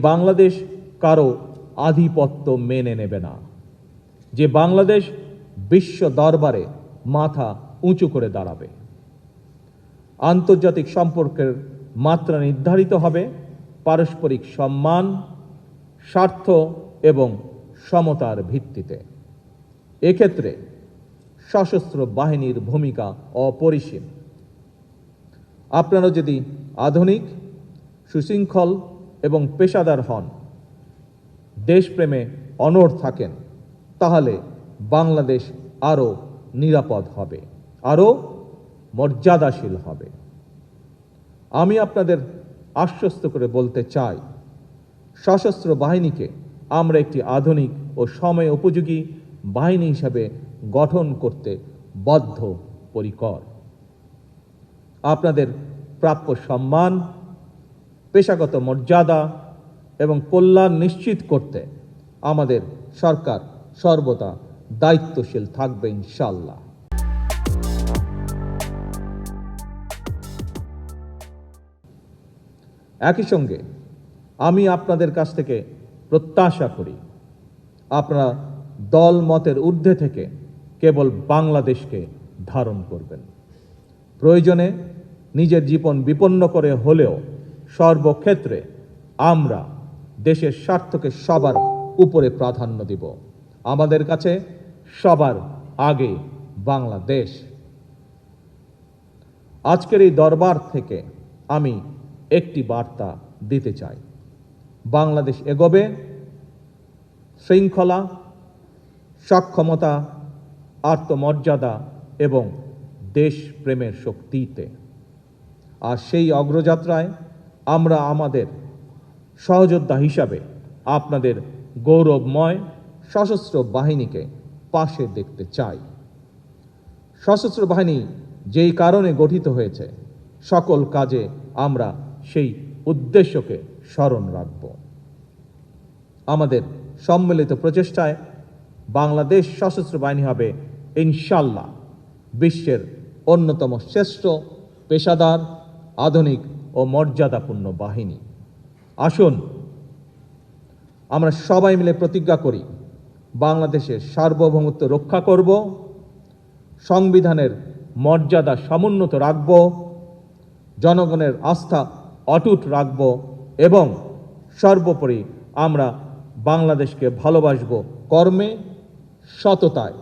বাংলাদেশ কারো আধিপত্য মেনে নেবে না, যে বাংলাদেশ বিশ্ব দরবারে মাথা উঁচু করে দাঁড়াবে। আন্তর্জাতিক সম্পর্কের মাত্রা নির্ধারিত হবে পারস্পরিক সম্মান, স্বার্থ এবং সমতার ভিত্তিতে। এক্ষেত্রে সশস্ত্র বাহিনীর ভূমিকা অপরিসীম। আপনারা যদি আধুনিক, সুশৃঙ্খল এবং পেশাদার হন, দেশপ্রেমে অনড় থাকেন, তাহলে বাংলাদেশ আরও নিরাপদ হবে, আরও মর্যাদাশীল হবে। আমি আপনাদের আশ্বস্ত করে বলতে চাই, সশস্ত্র বাহিনীকে আমরা একটি আধুনিক ও সময় উপযোগী বাহিনী হিসাবে গঠন করতে বদ্ধপরিকর। আপনাদের প্রাপ্য সম্মান, পেশাগত মর্যাদা এবং কল্যাণ নিশ্চিত করতে আমাদের সরকার সর্বদা দায়িত্বশীল থাকবে ইনশাআল্লাহ। একই সঙ্গে আমি আপনাদের কাছ থেকে প্রত্যাশা করি, আপনারা দল মতের ঊর্ধ্বে থেকে কেবল বাংলাদেশকে ধারণ করবেন। প্রয়োজনে নিজের জীবন বিপন্ন করে হলেও সর্বক্ষেত্রে আমরা দেশের স্বার্থকে সবার উপরে প্রাধান্য দিব। আমাদের কাছে সবার আগে বাংলাদেশ। আজকের এই দরবার থেকে আমি একটি বার্তা দিতে চাই, বাংলাদেশ এগোবে শৃঙ্খলা, সক্ষমতা, আত্মমর্যাদা এবং দেশপ্রেমের শক্তিতে। আর সেই অগ্রযাত্রায় আমরা আমাদের সহযোদ্ধা হিসাবে আপনাদের গৌরবময় সশস্ত্র বাহিনীকে পাশে দেখতে চাই। সশস্ত্র বাহিনী যেই কারণে গঠিত হয়েছে, সকল কাজে আমরা সেই উদ্দেশ্যকে স্মরণ রাখব। আমাদের সম্মিলিত প্রচেষ্টায় বাংলাদেশ সশস্ত্র বাহিনী হবে ইনশাআল্লাহ বিশ্বের অন্যতম শ্রেষ্ঠ, পেশাদার, আধুনিক ও মর্যাদাপূর্ণ বাহিনী। আসুন আমরা সবাই মিলে প্রতিজ্ঞা করি, বাংলাদেশের সার্বভৌমত্ব রক্ষা করব, সংবিধানের মর্যাদা সমুন্নত রাখব, জনগণের আস্থা অটুট রাখব এবং সর্বোপরি আমরা বাংলাদেশকে ভালোবাসব কর্মে, সততায়।